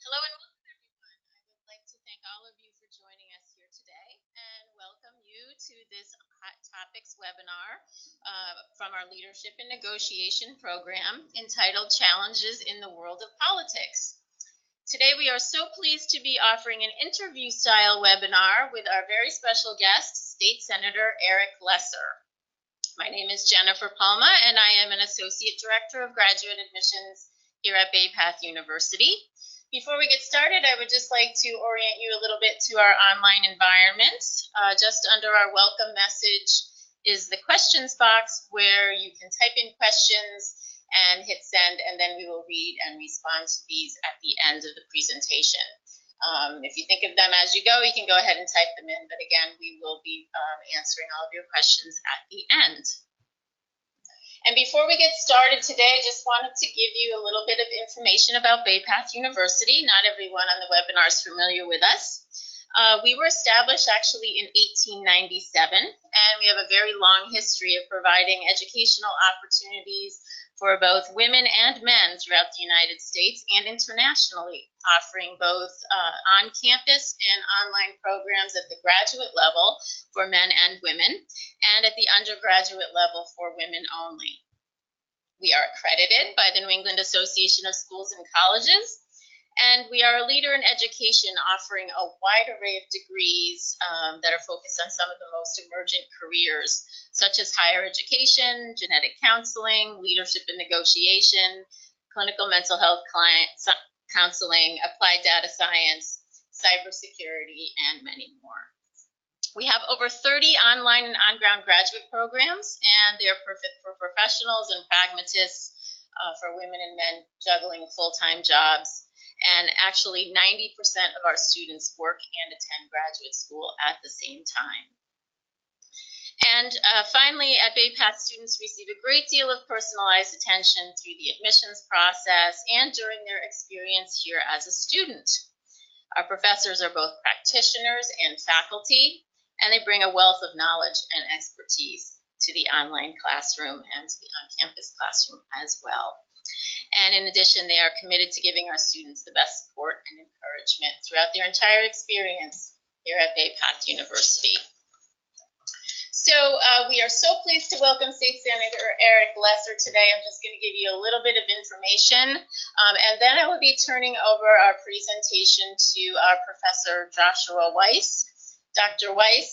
Hello and welcome, everyone. I would like to thank all of you for joining us here today and welcome you to this Hot Topics webinar from our Leadership and Negotiation program entitled Challenges in the World of Politics. Today we are so pleased to be offering an interview-style webinar with our very special guest, State Senator Eric Lesser. My name is Jennifer Palma and I am an Associate Director of Graduate Admissions here at Bay Path University. Before we get started, I would just like to orient you a little bit to our online environment. Just under our welcome message is the questions box where you can type in questions and hit send, and then we will read and respond to these at the end of the presentation. If you think of them as you go, you can go ahead and type them in, but again, we will be answering all of your questions at the end. And before we get started today, I just wanted to give you a little bit of information about Bay Path University. Not everyone on the webinar is familiar with us. We were established actually in 1897, and we have a very long history of providing educational opportunities for both women and men throughout the United States and internationally, offering both on-campus and online programs at the graduate level for men and women, and at the undergraduate level for women only. We are accredited by the New England Association of Schools and Colleges, and we are a leader in education, offering a wide array of degrees that are focused on some of the most emergent careers, such as higher education, genetic counseling, leadership and negotiation, clinical mental health counseling, applied data science, cybersecurity, and many more. We have over 30 online and on-ground graduate programs, and they're perfect for professionals and pragmatists, for women and men juggling full-time jobs. And actually 90% of our students work and attend graduate school at the same time. And finally, at Bay Path, students receive a great deal of personalized attention through the admissions process and during their experience here as a student. Our professors are both practitioners and faculty, and they bring a wealth of knowledge and expertise to the online classroom and to the on-campus classroom as well. And in addition, they are committed to giving our students the best support and encouragement throughout their entire experience here at Bay Path University. So we are so pleased to welcome State Senator Eric Lesser today. I'm just going to give you a little bit of information, and then I will be turning over our presentation to our Professor Joshua Weiss. Dr. Weiss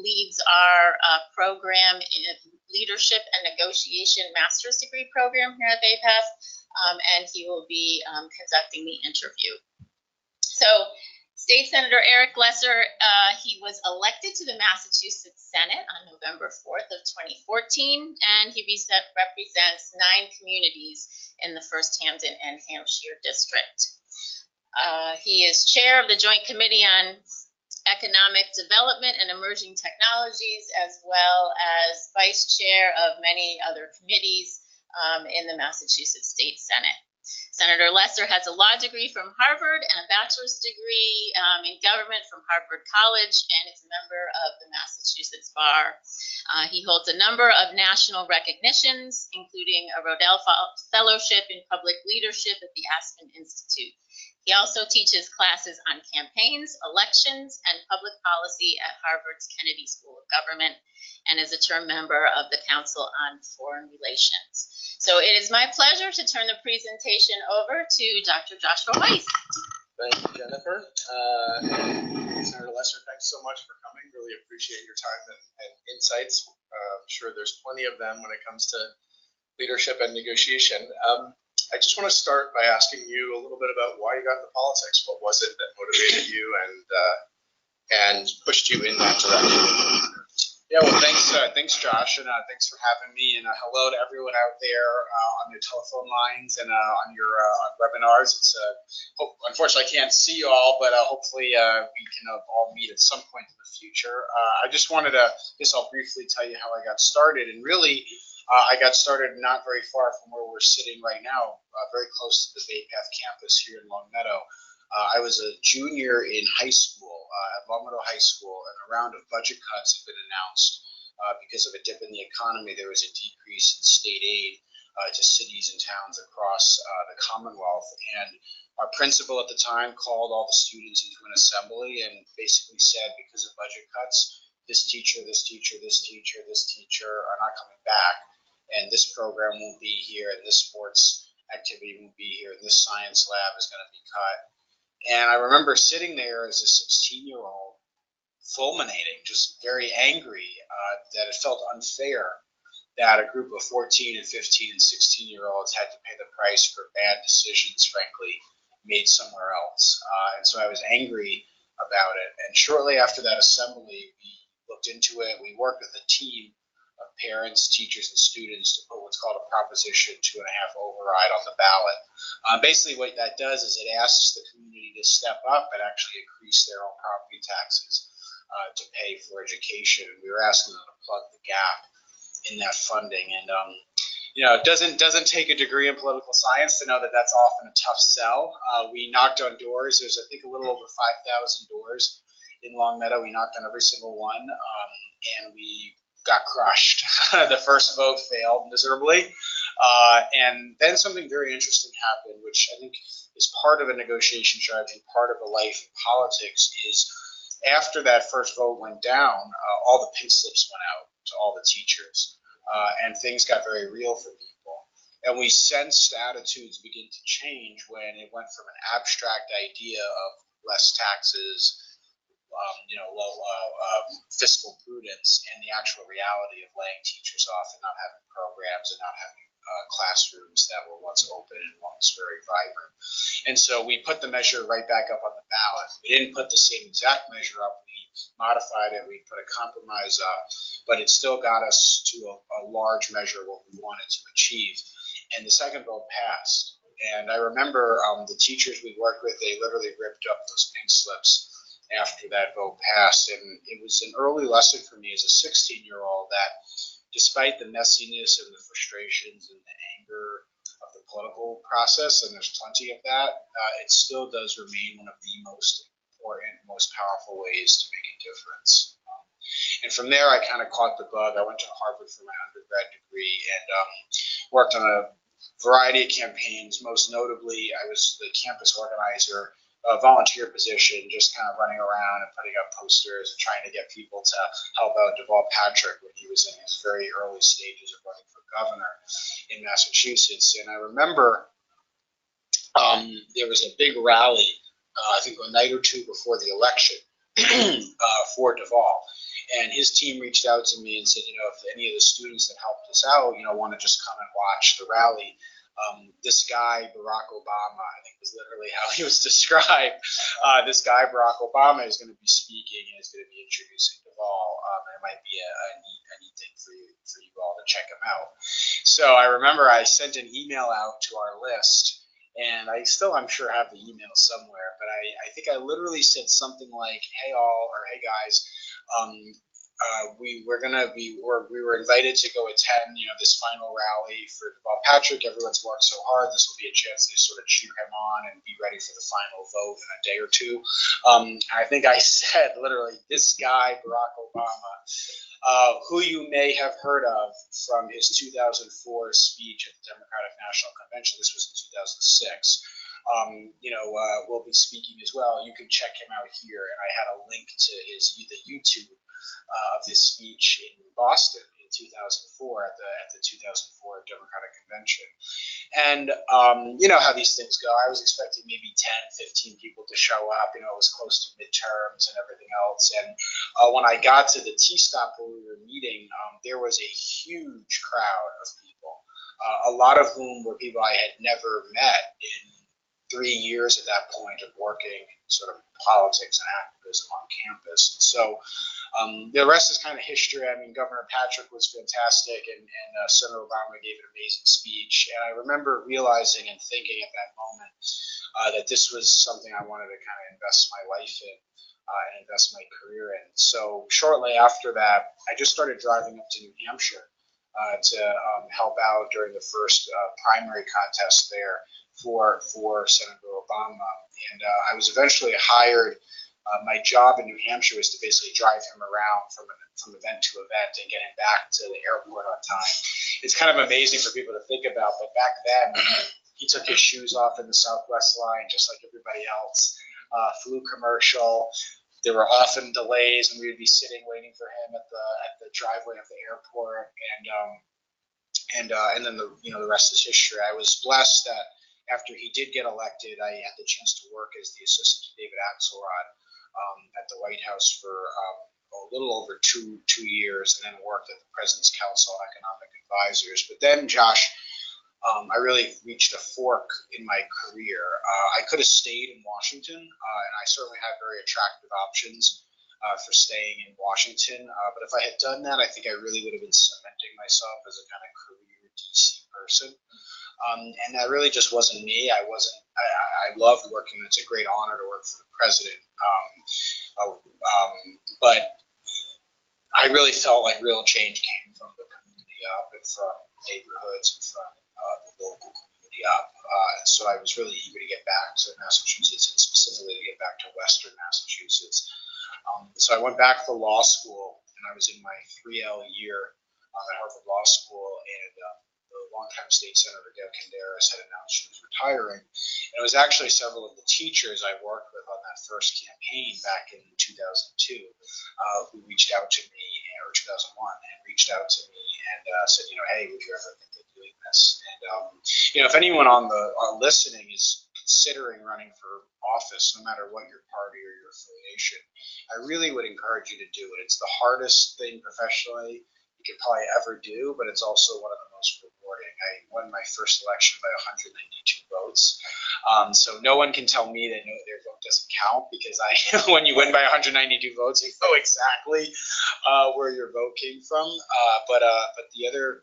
leads our program in Leadership and Negotiation Master's Degree program here at Bay Path, and he will be conducting the interview. So, State Senator Eric Lesser, he was elected to the Massachusetts Senate on November 4th of 2014, and he represents 9 communities in the First Hampden and Hampshire district. He is chair of the Joint Committee on Economic Development and Emerging Technologies, as well as vice chair of many other committees in the Massachusetts State Senate. Senator Lesser has a law degree from Harvard and a bachelor's degree in government from Harvard College, and is a member of the Massachusetts Bar. He holds a number of national recognitions, including a Rodel Fellowship in Public Leadership at the Aspen Institute. He also teaches classes on campaigns, elections, and public policy at Harvard's Kennedy School of Government, and is a term member of the Council on Foreign Relations. So it is my pleasure to turn the presentation over to Dr. Joshua Weiss. Thank you, Jennifer. Senator Lesser, thanks so much for coming. Really appreciate your time and insights. I'm sure there's plenty of them when it comes to leadership and negotiation. I just want to start by asking you a little bit about why you got into politics. What was it that motivated you and pushed you in that direction? Yeah, well, thanks, Josh, and thanks for having me. And hello to everyone out there on the telephone lines and on your webinars. It's unfortunately I can't see you all, but hopefully we can all meet at some point in the future. I just wanted to, I'll briefly tell you how I got started, and really. I got started not very far from where we're sitting right now, very close to the Bay Path campus here in Long Meadow. I was a junior in high school at Long Meadow High School, and a round of budget cuts had been announced because of a dip in the economy. There was a decrease in state aid to cities and towns across the Commonwealth, and Our principal at the time called all the students into an assembly and basically said, because of budget cuts, this teacher, this teacher, this teacher, this teacher are not coming back, and this program won't be here, and this sports activity won't be here, and this science lab is going to be cut. And I remember sitting there as a 16-year-old, fulminating, just very angry that it felt unfair that a group of 14 and 15 and 16-year-olds had to pay the price for bad decisions, frankly, made somewhere else. And so I was angry about it. And shortly after that assembly, we looked into it. We worked with a team of parents, teachers, and students to put what's called a Proposition 2.5 override on the ballot. Basically, what that does is it asks the community to step up and actually increase their own property taxes to pay for education. We were asking them to plug the gap in that funding. And it doesn't take a degree in political science to know that that's often a tough sell. We knocked on doors. There's, I think, a little over 5,000 doors in Longmeadow. We knocked on every single one, and we got crushed. The first vote failed miserably. And then something very interesting happened, which I think is part of a negotiation strategy, part of a life in politics, is after that first vote went down, all the pink slips went out to all the teachers, and things got very real for people. And we sensed attitudes begin to change when it went from an abstract idea of less taxes, low fiscal prudence, and the actual reality of laying teachers off and not having programs and not having classrooms that were once open and once very vibrant. And so we put the measure right back up on the ballot. We didn't put the same exact measure up. We modified it. We put a compromise up, but it still got us to a large measure of what we wanted to achieve. And the second vote passed. And I remember the teachers we worked with, they literally ripped up those pink slips after that vote passed. And it was an early lesson for me as a 16-year-old that despite the messiness and the frustrations and the anger of the political process, and there's plenty of that, it still does remain one of the most important, most powerful ways to make a difference. And from there, I kind of caught the bug. I went to Harvard for my undergrad degree and worked on a variety of campaigns. Most notably, I was the campus organizer, a volunteer position, just kind of running around and putting up posters and trying to get people to help out Deval Patrick when he was in his very early stages of running for governor in Massachusetts. And I remember there was a big rally, I think a night or two before the election for Deval. And his team reached out to me and said, if any of the students that helped us out, want to just come and watch the rally. This guy, Barack Obama, I think was literally how he was described. This guy, Barack Obama, is going to be speaking and is going to be introducing Deval. It might be a neat thing for you all to check him out. So I remember I sent an email out to our list, and I still, I'm sure, have the email somewhere, but I think I literally said something like, hey all, or hey guys, we were invited to go attend, this final rally for Deval Patrick. Everyone's worked so hard. This will be a chance to sort of cheer him on and be ready for the final vote in a day or two. I think I said literally, this guy, Barack Obama, who you may have heard of from his 2004 speech at the Democratic National Convention. This was in 2006. Will be speaking as well. You can check him out here, and I had a link to the YouTube of his speech in Boston in 2004 at the 2004 Democratic Convention. And you know how these things go. I was expecting maybe 10, 15 people to show up. It was close to midterms and everything else. And when I got to the T-stop where we were meeting, there was a huge crowd of people, a lot of whom were people I had never met in 3 years at that point of working sort of politics and activism on campus. So the rest is kind of history. I mean, Governor Patrick was fantastic, and Senator Obama gave an amazing speech. And I remember realizing and thinking at that moment that this was something I wanted to kind of invest my life in and invest my career in. So shortly after that, I just started driving up to New Hampshire to help out during the first primary contest there for Senator Obama. And I was eventually hired. My job in New Hampshire was to basically drive him around from event to event and get him back to the airport on time. It's kind of amazing for people to think about, but back then He took his shoes off in the Southwest line just like everybody else. Flew commercial. There were often delays, and we would be sitting waiting for him at the driveway of the airport, and then the rest is history. I was blessed that after he did get elected, I had the chance to work as the assistant to David Axelrod at the White House for a little over two years, and then worked at the President's Council on Economic Advisors. But then, Josh, I really reached a fork in my career. I could have stayed in Washington, and I certainly had very attractive options for staying in Washington. But if I had done that, I think I really would have been cementing myself as a kind of career DC person. And that really just wasn't me. I loved working. It's a great honor to work for the president. But I really felt like real change came from the community up and from neighborhoods and from the local community up. And so I was really eager to get back to Massachusetts, and specifically to get back to Western Massachusetts. So I went back for law school, and I was in my 3L year at Harvard Law School, and the longtime state senator Gail Canderas had announced she was retiring. And it was actually several of the teachers I worked with on that first campaign back in 2002 who reached out to me, or 2001, and reached out to me and said, hey, would you ever think of doing this? And if anyone on listening is considering running for office, no matter what your party or your affiliation, I really would encourage you to do it. It's the hardest thing professionally you could probably ever do, but it's also one of the most rewarding. I won my first election by 192 votes. So no one can tell me that their vote doesn't count, because when you win by 192 votes, you know exactly where your vote came from. But the other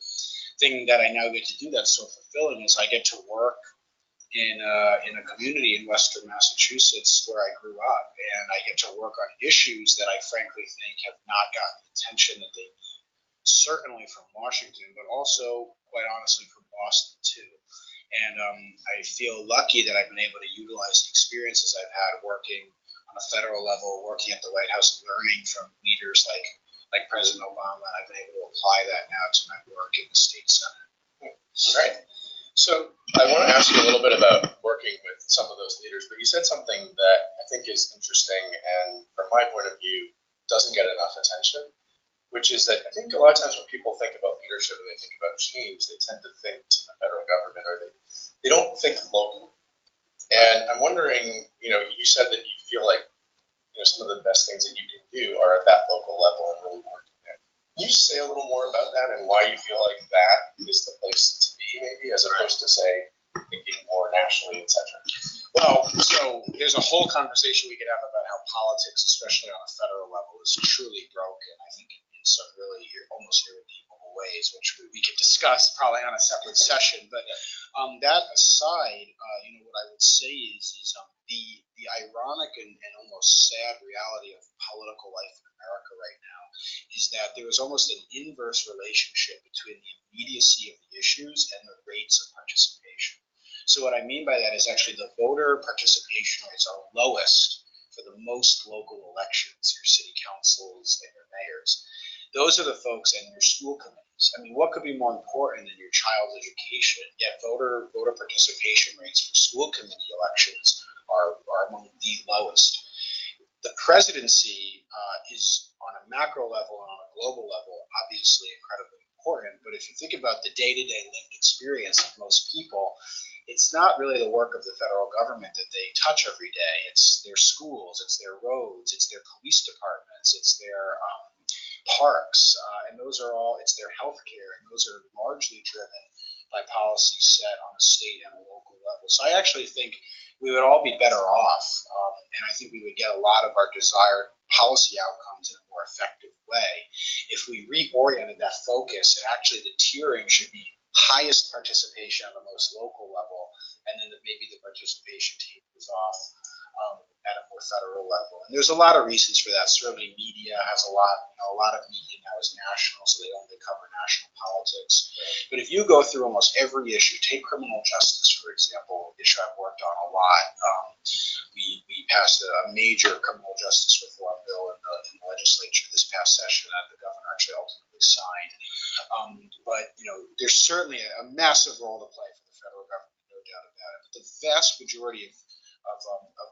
thing that I now get to do that's so fulfilling is I get to work in a community in Western Massachusetts where I grew up, and I get to work on issues that I frankly think have not gotten the attention that they need, certainly from Washington, but also, quite honestly, from Boston too. And I feel lucky that I've been able to utilize the experiences I've had working on a federal level, working at the White House, learning from leaders like President Obama, and I've been able to apply that now to my work in the state senate. Right. So I want to ask you a little bit about working with some of those leaders, but you said something that I think is interesting, and from my point of view, doesn't get enough attention, which is that I think a lot of times when people think about leadership and they think about change, they tend to think to the federal government, or they don't think locally. And I'm wondering, you said that you feel like some of the best things that you can do are at that local level and really working there. Can you say a little more about that and why you feel like that is the place to be, maybe, as opposed to, say, thinking more nationally, et cetera? Well, so there's a whole conversation we could have about how politics, especially on a federal level, is truly broken, I think, in some really almost irredeemable ways, which we could discuss probably on a separate session. But that aside, what I would say is the ironic and almost sad reality of political life in America right now is that there is almost an inverse relationship between the immediacy of the issues and the rates of participation. So what I mean by that is actually the voter participation rates are lowest for the most local elections, your city councils and your mayors. Those are the folks in your school committees. I mean, what could be more important than your child's education? Yet voter participation rates for school committee elections are among the lowest. The presidency is on a macro level and on a global level obviously incredibly important, but if you think about the day-to-day lived experience of most people, it's not really the work of the federal government that they touch every day. It's their schools, it's their roads, it's their police departments, it's their parks, and those are all, it's their healthcare, and those are largely driven by policy set on a state and a local level. So I actually think we would all be better off, and I think we would get a lot of our desired policy outcomes in a more effective way if we reoriented that focus, and actually the tiering should be highest participation on the most local level, and then maybe the participation tapers off at a more federal level. And there's a lot of reasons for that. Certainly media has a lot of media now is national, so they only cover national politics. But if you go through almost every issue, take criminal justice, for example, issue I've worked on a lot. We passed a major criminal justice reform bill in the legislature this past session that the governor actually ultimately signed. But there's certainly a massive role to play for the federal government, no doubt about it, but the vast majority of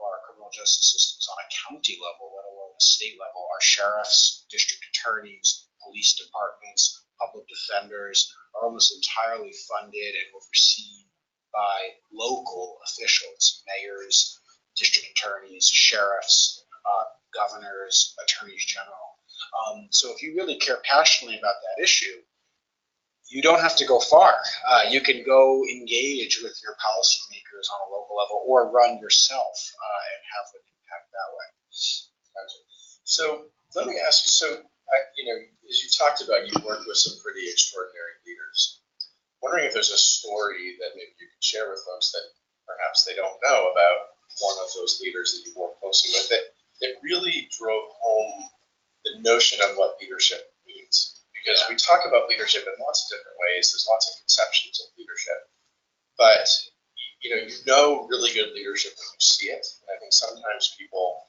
our criminal justice systems on a county level, let alone a state level, are sheriffs, district attorneys, police departments, public defenders, are almost entirely funded and overseen by local officials, mayors, district attorneys, sheriffs, governors, attorneys general. So if you really care passionately about that issue, you don't have to go far. You can go engage with your policymakers on a local level or run yourself and have an impact that way. So let me ask you, as you talked about, you worked with some pretty extraordinary leaders. Wondering if there's a story that maybe you could share with folks that perhaps they don't know about one of those leaders that you worked closely with that really drove home the notion of what leadership means. Because we talk about leadership in lots of different ways. There's lots of conceptions of leadership. But, you know really good leadership when you see it. And I think sometimes people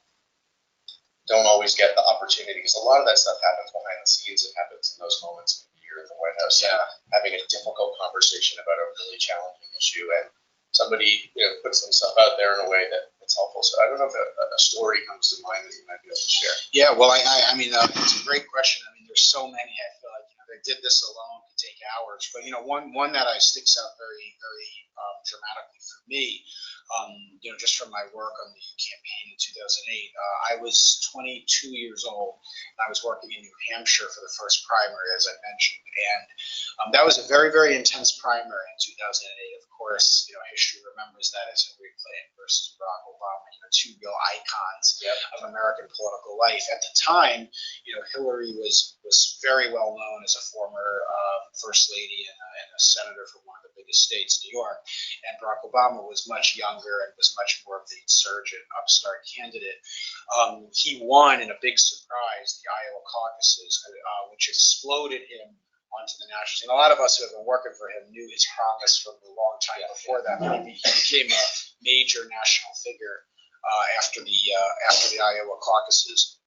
don't always get the opportunity because a lot of that stuff happens behind the scenes. It happens in those moments when you're in the White House having a difficult conversation about a really challenging issue. And somebody puts themselves out there in a way that's helpful. So I don't know if a story comes to mind that you might be able to share. Yeah, well, I mean, it's a great question. I mean, there's so many. I feel like they did this alone could take hours. But one that sticks out very, very dramatically for me, just from my work on the campaign in 2008. I was 22 years old, and I was working in New Hampshire for the first primary, as I mentioned, and that was a very, very intense primary in 2008. Of course, history remembers that as Hillary Clinton versus Barack Obama, two real icons of American political life. At the time, Hillary was very well known as a former first lady and a senator from one of the biggest states, New York, and Barack Obama was much younger and was much more of the insurgent, upstart candidate. He won in a big surprise the Iowa caucuses, which exploded him onto the national scene. A lot of us who have been working for him knew his promise from a long time before that. He became a major national figure after the Iowa caucuses.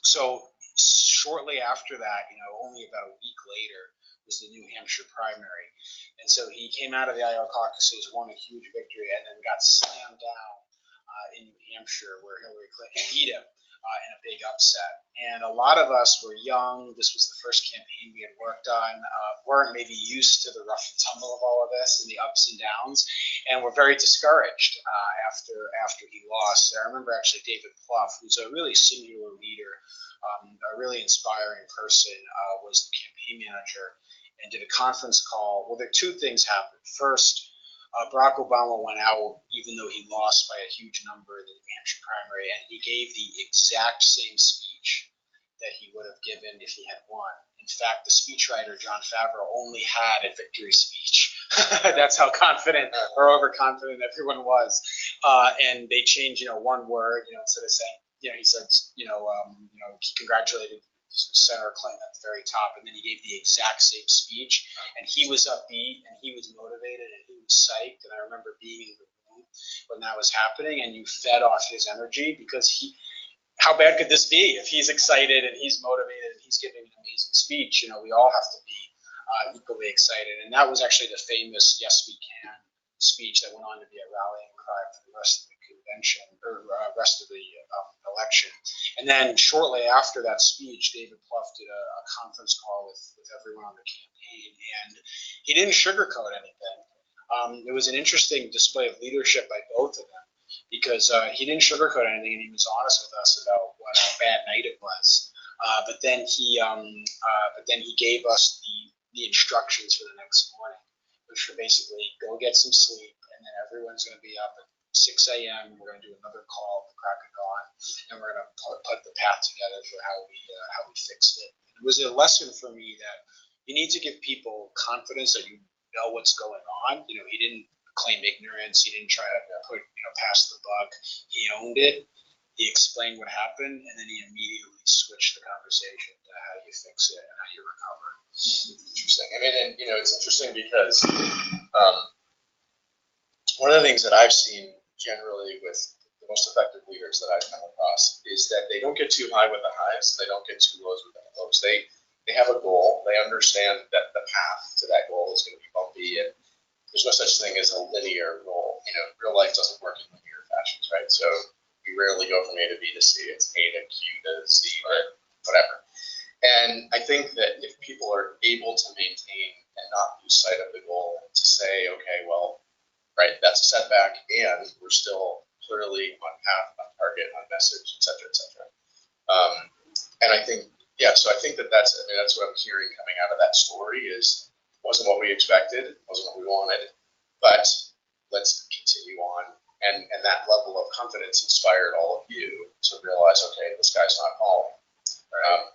So shortly after that, only about a week later, was the New Hampshire primary. And so he came out of the Iowa caucuses, won a huge victory, and then got slammed down in New Hampshire, where Hillary Clinton beat him in a big upset. And a lot of us were young. This was the first campaign we had worked on, weren't maybe used to the rough and tumble of all of this and the ups and downs, and were very discouraged after he lost. I remember actually David Plouffe, who's a really singular leader, a really inspiring person, was the campaign manager and did a conference call. Well, there two things happened. First, Barack Obama went out, even though he lost by a huge number in the New Hampshire primary, and he gave the exact same speech that he would have given if he had won. In fact, the speechwriter, John Favreau, only had a victory speech. That's how confident or overconfident everyone was. And they changed, one word, instead of saying, he said, he congratulated Senator Clinton at the very top, and then he gave the exact same speech, and he was upbeat, and he was motivated, and he was psyched, and I remember being in the room when that was happening, and you fed off his energy, because how bad could this be? If he's excited, and he's motivated, and he's giving an amazing speech, we all have to be equally excited, and that was actually the famous Yes We Can speech that went on to be a rallying cry for the rest of the convention, or rest of the election. And then shortly after that speech, David Plouffe did a conference call with everyone on the campaign, and he didn't sugarcoat anything. It was an interesting display of leadership by both of them, because he didn't sugarcoat anything, and he was honest with us about what a bad night it was. But then he gave us the instructions for the next morning, which were basically go get some sleep, and then everyone's going to be up at 6 a.m. We're going to do another call at the crack of dawn, and we're going to put the path together for how we fixed it. It was a lesson for me that you need to give people confidence that you know what's going on. He didn't claim ignorance. He didn't try to pass the buck. He owned it. He explained what happened, and then he immediately switched the conversation to how you fix it and how you recover. Interesting. I mean, and it's interesting because one of the things that I've seen generally with the most effective leaders that I've come across is that they don't get too high with the highs, they don't get too low with the lows. They have a goal. They understand that the path to that goal is going to be bumpy, and there's no such thing as a linear goal. You know, real life doesn't work in linear fashions, right? So we rarely go from A to B to C. It's A to Q to Z to whatever. And I think that if people are able to maintain and not lose sight of the goal, to say, okay, well, right, that's a setback, and we're still clearly on path, on target, on message, et cetera, et cetera. And I think, yeah, so I think that's what I'm hearing coming out of that story is wasn't what we expected, wasn't what we wanted, but let's continue on. And that level of confidence inspired all of you to realize, okay, this guy's not falling.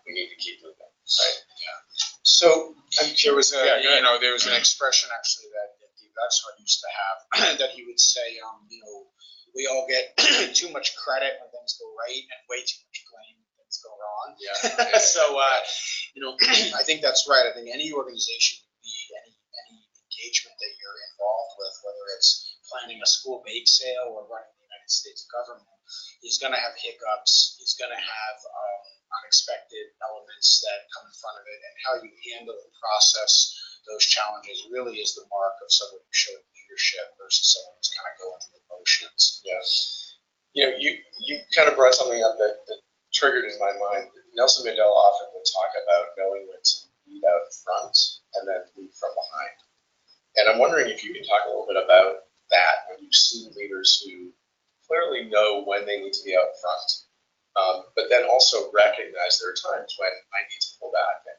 We need to keep moving, right? Yeah. So there was there was an expression actually that Dave Exler used to have that he would say, we all get too much credit when things go right and way too much blame when things go wrong. Yeah. So I think that's right. I think any organization, any engagement that you're involved with, whether it's planning a school bake sale or running the United States government, is going to have hiccups. He's going to have unexpected elements that come in front of it, and how you handle and process those challenges really is the mark of someone who showed leadership versus someone who's kind of going through the motions. Yeah. You know, you kind of brought something up that triggered in my mind. Nelson Mandela often would talk about knowing when to lead out front and then lead from behind. And I'm wondering if you can talk a little bit about that when you've seen leaders who clearly know when they need to be out front, but then also recognize there are times when I need to pull back and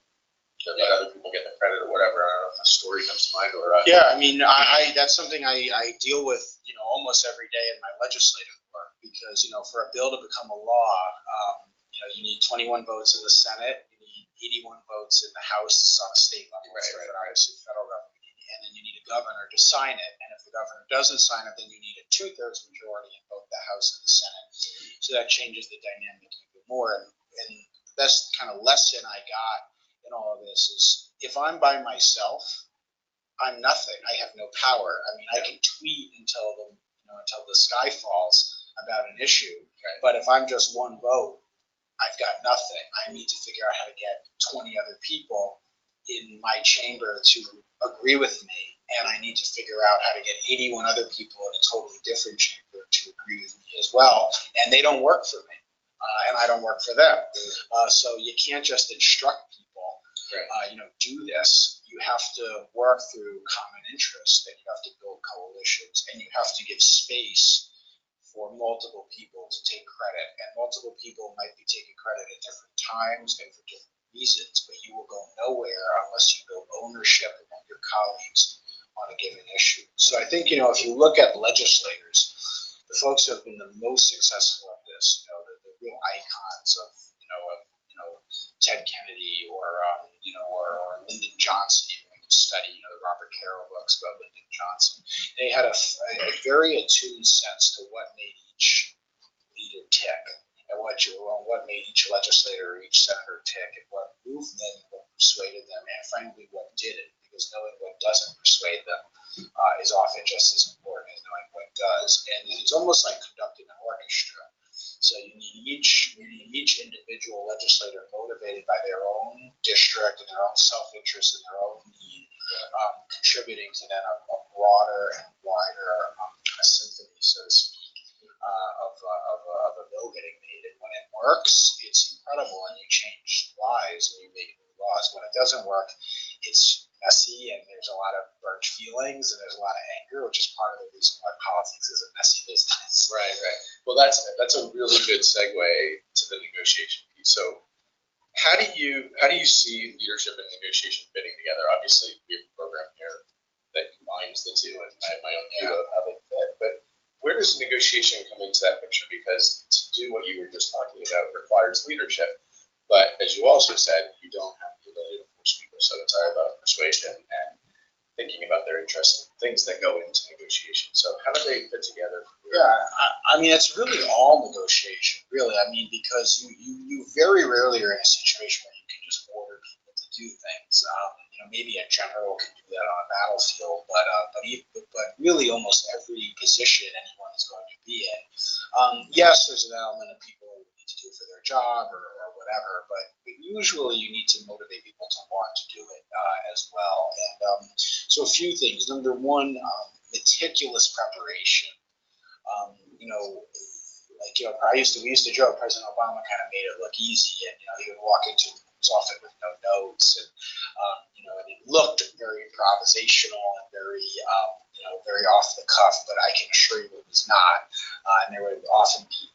let other people get the credit or whatever. I don't know if a story comes to mind or. Yeah, I mean, I that's something I deal with, almost every day in my legislative work, because for a bill to become a law, you need 21 votes in the Senate, you need 81 votes in the House on a state level, right, obviously federal government, and then you need a governor to sign it. And if the governor doesn't sign it, then you need a 2/3 majority in both the House and the Senate. So that changes the dynamic even more. And the best kind of lesson I got in all of this is, if I'm by myself, I'm nothing. I have no power. I mean, I can tweet until the sky falls about an issue, but if I'm just one vote, I've got nothing. I need to figure out how to get 20 other people in my chamber to agree with me, and I need to figure out how to get 81 other people in a totally different chamber to agree with me as well, and they don't work for me, and I don't work for them. So you can't just instruct people, do this. You have to work through common interests, and you have to build coalitions, and you have to give space for multiple people to take credit. And multiple people might be taking credit at different times and for different reasons, but you will go nowhere unless you build ownership among your colleagues on a given issue. So I think, if you look at legislators, the folks who have been the most successful at this, the real icons of Ted Kennedy or Lyndon Johnson, even when you study, the Robert Carroll books about Lyndon Johnson, they had a very attuned sense to what made each leader tick, and what made each legislator or each senator tick, and what moved them, what persuaded them, and frankly, what didn't, because knowing what doesn't persuade them is often just as important as knowing what does. And it's almost like conducting an orchestra. So you need each individual legislator motivated by their own district and their own self-interest and their own need, contributing to then a broader and wider symphony, so to speak, of a bill getting made. And when it works, it's incredible, and you change lives and you make new laws. When it doesn't work, it's messy, and there's a lot of burnt feelings, and there's a lot of anger, which is part of the reason why politics is a messy business. Right. Well, that's a really good segue to the negotiation piece. So, how do you see leadership and negotiation fitting together? Obviously, we have a program here that combines the two, and I have my own view of it. But where does negotiation come into that picture? Because to do what you were just talking about requires leadership. But as you also said, you don't have the ability to force people so entirely about persuasion and thinking about their interests and things that go into negotiation. So how do they fit together? Yeah, I mean, it's really all negotiation, really. I mean, because you very rarely are in a situation where you can just order people to do things. Maybe a general can do that on a battlefield, but really almost every position anyone is going to be in. Yes, there's an element of people who need to do it for their job or whatever, but usually you need to motivate people to want to do it as well. And so few things. Number one, meticulous preparation. We used to joke President Obama kind of made it look easy, and he would walk into his office with no notes, and and it looked very improvisational and very very off the cuff. But I can assure you it was not, and there would often be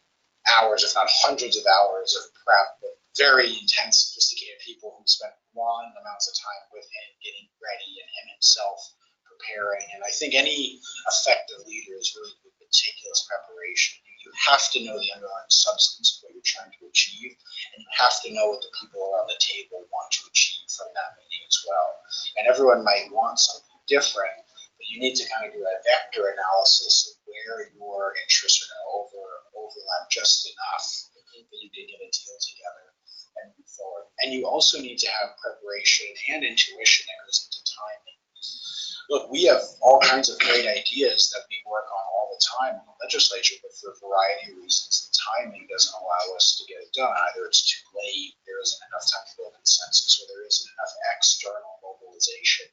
hours, if not hundreds of hours of prep with very intense, sophisticated people who spent long amounts of time with him getting ready and him himself preparing. And I think any effective leader is really with meticulous preparation. You have to know the underlying substance of what you're trying to achieve, and you have to know what the people around the table want to achieve from that meeting as well. And everyone might want something different, but you need to kind of do a vector analysis of where your interests are going to overlap just enough that you can get a deal together and move forward. And you also need to have preparation and intuition that goes into timing. Look, we have all kinds of great ideas that we work on all the time in the legislature, but for a variety of reasons, the timing doesn't allow us to get it done. Either it's too late, there isn't enough time to build consensus, or there isn't enough external mobilization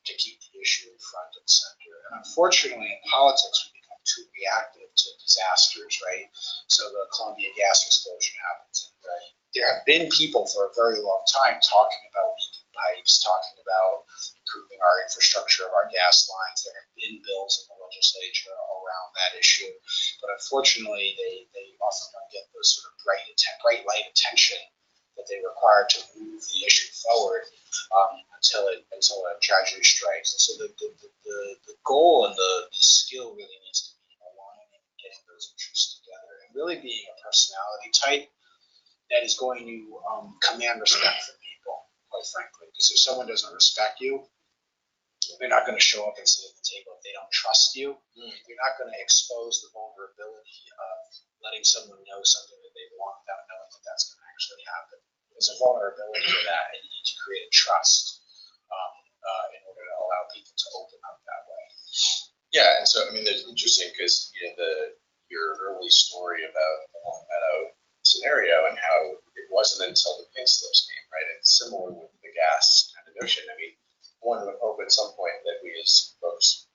to keep the issue in front and center. And unfortunately, in politics, we become too reactive to disasters, right? So the Columbia gas explosion happens, and there have been people for a very long time talking about leaking pipes, talking about improving our infrastructure of our gas lines. There have been bills in the legislature around that issue, but unfortunately, they often don't get those sort of bright light attention that they require to move the issue forward until a tragedy strikes. And so the goal and the skill really needs to be aligning and getting those interests together, and really being a personality type that is going to command respect from people, quite frankly. Because if someone doesn't respect you, they're not going to show up and sit at the table. If they don't trust you, you're not going to expose the vulnerability of letting someone know something that they want without knowing that that's going to actually happen. There's a vulnerability to that, and you need to create a trust in order to allow people to open up that way. Yeah, and so it's interesting because your early story about the Long Meadow scenario and how it wasn't until the pink slips came, right? It's similar with the gas kind of notion. One would hope at some point that we as folks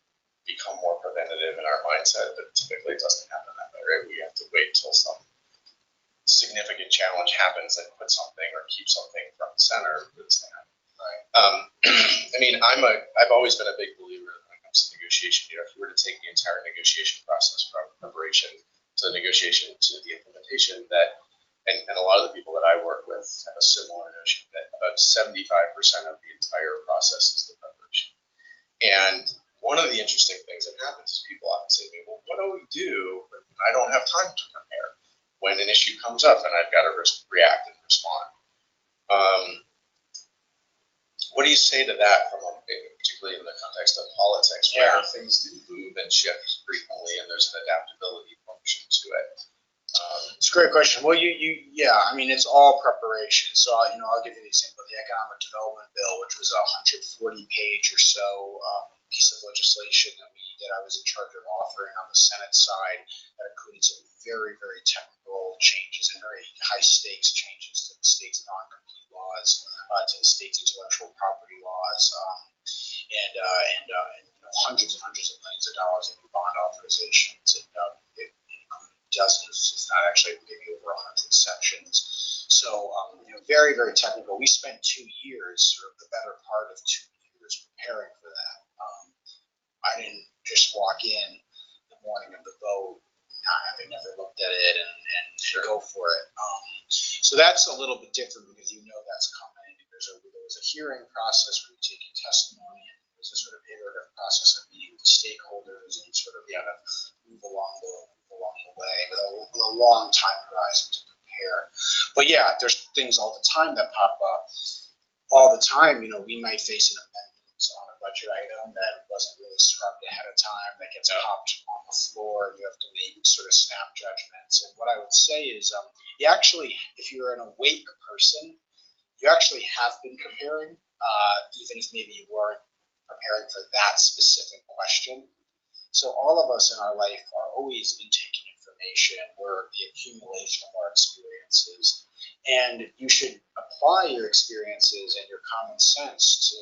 become more preventative in our mindset, but typically it doesn't happen that way, right? We have to wait till some significant challenge happens and put something or keep something from the center for this to happen. Right. I've always been a big believer when it comes to negotiation. If you were to take the entire negotiation process from preparation to negotiation to the implementation, and a lot of the people that I work with have a similar notion that about 75% of the entire process is the preparation. And one of the interesting things that happens is people often say to me, well, what do we do when I don't have time to prepare? When an issue comes up and I've got to react and respond. What do you say to that, particularly in the context of politics, where things do move and shift frequently, and there's an adaptability function to it? It's a great question. Well, it's all preparation. So, I'll give you the example of the Economic Development Bill, which was a 140-page or so piece of legislation that I was in charge of authoring on the Senate side, that included some very, very technical changes and very high-stakes changes to the state's non-compete laws, to the state's intellectual property laws, and hundreds and hundreds of millions of dollars in new bond authorizations. It included dozens, if not actually maybe over 100 sections. So, very, very technical. We spent 2 years, or the better part of 2 years, preparing for that. I didn't just walk in the morning of the vote, not having never looked at it, and go for it. So that's a little bit different because that's coming. There was a hearing process where you take in testimony, and there's a sort of iterative process of meeting with the stakeholders and sort of move along the way with a long time horizon to prepare. But there's things all the time that pop up. All the time, we might face an amendment on a budget item that wasn't really scrubbed ahead of time, that gets popped on the floor, and you have to make sort of snap judgments. And what I would say is, you actually, if you're an awake person, you actually have been preparing, even if maybe you weren't preparing for that specific question. So all of us in our life are always intaking information. We're the accumulation of our experiences. And you should apply your experiences and your common sense to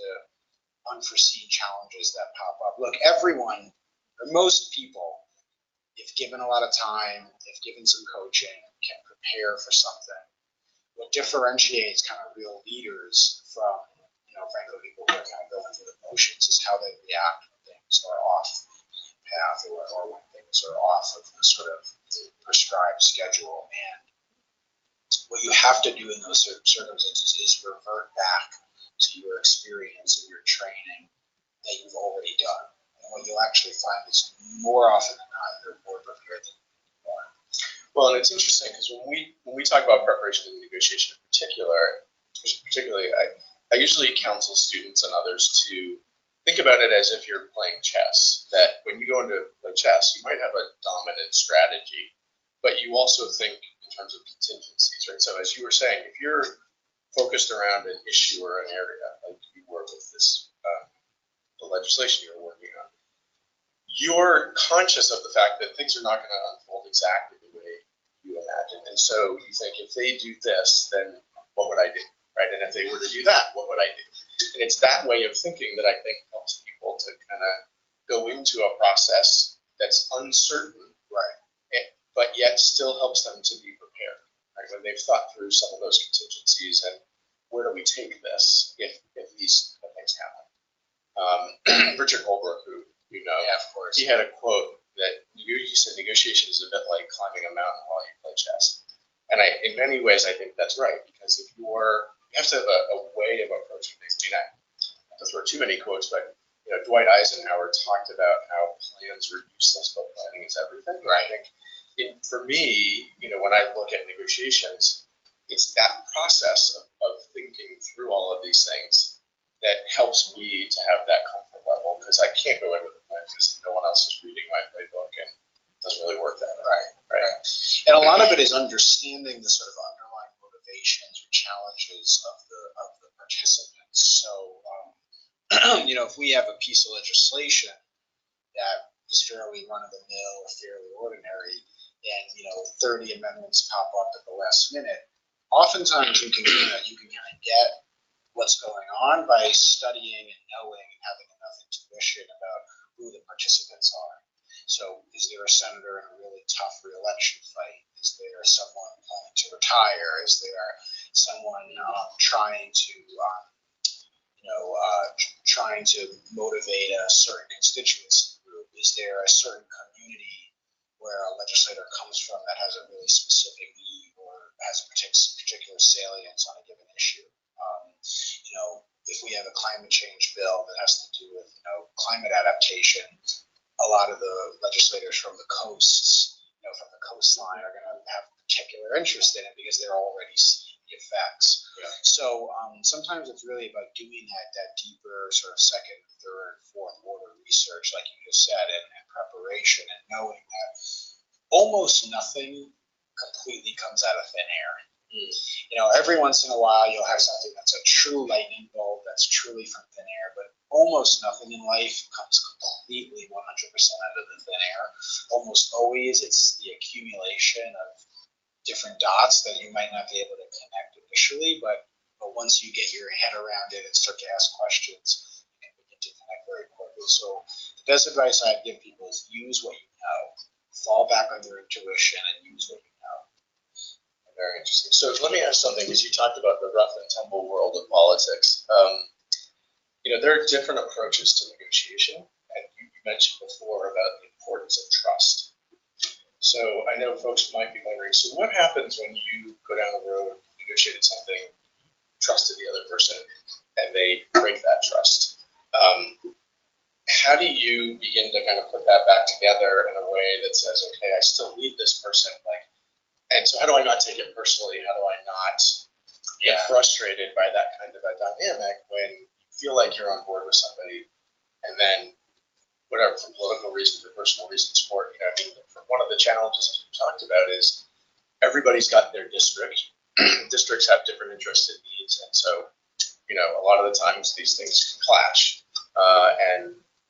unforeseen challenges that pop up. Look, everyone, or most people, if given a lot of time, if given some coaching, can prepare for something. What differentiates kind of real leaders from, frankly, people who are kind of going through the motions is how they react when things are off path or when things are off of the sort of prescribed schedule. And what you have to do in those circumstances is revert back to your experience and your training that you've already done. And what you'll actually find is more often than not, you're more prepared than you are. Well, and it's interesting because when we talk about preparation and negotiation in particularly, I usually counsel students and others to think about it as if you're playing chess. That when you go into play chess, you might have a dominant strategy, but you also think in terms of contingencies, right? So as you were saying, if you're focused around an issue or an area, like you were with this, the legislation you're working on, you're conscious of the fact that things are not going to unfold exactly the way you imagine. And so you think, if they do this, then what would I do, right? And if they were to do that, what would I do? And it's that way of thinking that I think helps people to kind of go into a process that's uncertain, right? But yet still helps them to be prepared, right? When they've thought through some of those contingencies and where do we take this if these things happen. Richard Holbrook, who you know, yeah, of course, he had a quote that you said negotiation is a bit like climbing a mountain while you play chess. And in many ways, I think that's right, because if you have to have a way of approaching things. I mean, not to throw too many quotes, but Dwight Eisenhower talked about how plans are useless, but planning is everything. Right. I think for me, when I look at negotiations, it's that process of thinking through all of these things that helps me to have that comfort level, because I can't go in with a plan because no one else is reading my playbook and it doesn't really work that way. Right. And a lot of it is understanding the sort of underlying motivations or challenges of the participants. So, if we have a piece of legislation that is fairly run-of-the-mill, fairly ordinary, and 30 amendments pop up at the last minute, oftentimes you can kind of get what's going on by studying and knowing and having enough intuition about who the participants are. So is there a senator in a really tough re-election fight? Is there someone planning to retire? Is there someone trying to motivate a certain constituency group? Is there a certain community where a legislator comes from that has a really specific need or has a particular salience on a given issue? If we have a climate change bill that has to do with climate adaptation, a lot of the legislators from the coasts, from the coastline, are going to have particular interest in it because they're already seeing the effects. Yeah. So sometimes it's really about doing that deeper sort of second, third, fourth order research, like you just said, and preparation, and knowing that almost nothing completely comes out of thin air. Every once in a while you'll have something that's a true lightning bolt, that's truly from thin air, but almost nothing in life comes completely 100% out of the thin air. Almost always it's the accumulation of different dots that you might not be able to connect initially, but once you get your head around it and start to ask questions, you can begin to connect very quickly. So the best advice I'd give people is use what you know, fall back on your intuition, and use what you know. Very interesting. So let me ask something, because you talked about the rough and tumble world of politics. There are different approaches to negotiation, and you mentioned before about the importance of trust. So I know folks might be wondering, so what happens when you go down the road, negotiated something, trusted the other person, and they break that trust? How do you begin to kind of put that back together in a way that says, okay, I still need this person, and so how do I not take it personally? How do I not get frustrated by that kind of a dynamic when you feel like you're on board with somebody, and then whatever, for political reasons or personal reasons one of the challenges we talked about is everybody's got their district. Districts have different interests and needs, and so a lot of the times these things can clash.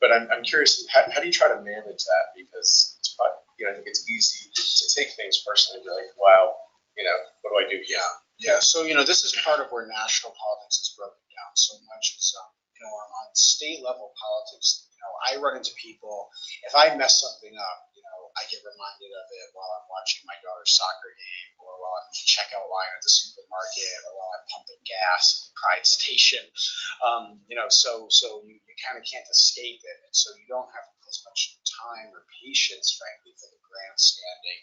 But I'm curious, how do you try to manage that? Because it's probably, I think it's easy to take things personally and be like, wow, what do I do? Yeah. So, this is part of where national politics is broken down so much. Is, on state level politics, I run into people. If I mess something up, I get reminded of it while I'm watching my daughter's soccer game, or while I'm in the checkout line at the supermarket, or while I'm pumping gas at the Pride station. So you kind of can't escape it, and so you don't have as much time or patience, frankly, for the grandstanding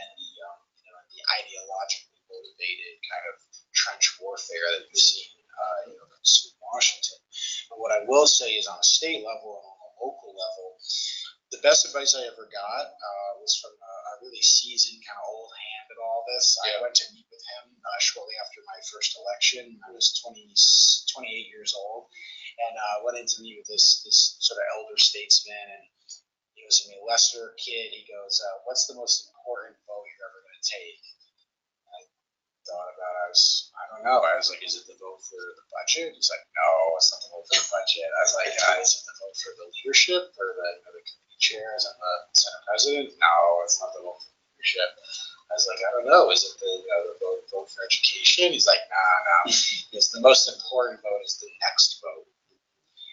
and the ideologically motivated kind of trench warfare that you've seen, in Washington. But what I will say is, on a state level and on a local level, the best advice I ever got was from a really seasoned, kind of old hand at all this. I went to meet with him shortly after my first election. I was 28 years old, and went in to meet with this sort of elder statesman, and he was a lesser kid. He goes, "What's the most important vote you're ever going to take?" Thought about it. I don't know. I was like, is it the vote for the budget? He's like, no, it's not the vote for the budget. I was like, is it the vote for the leadership, for the committee chairs and the Senate president? No, it's not the vote for the leadership. I was like, I don't know. Is it the vote for education? He's like, nah. It's the most important vote is the next vote.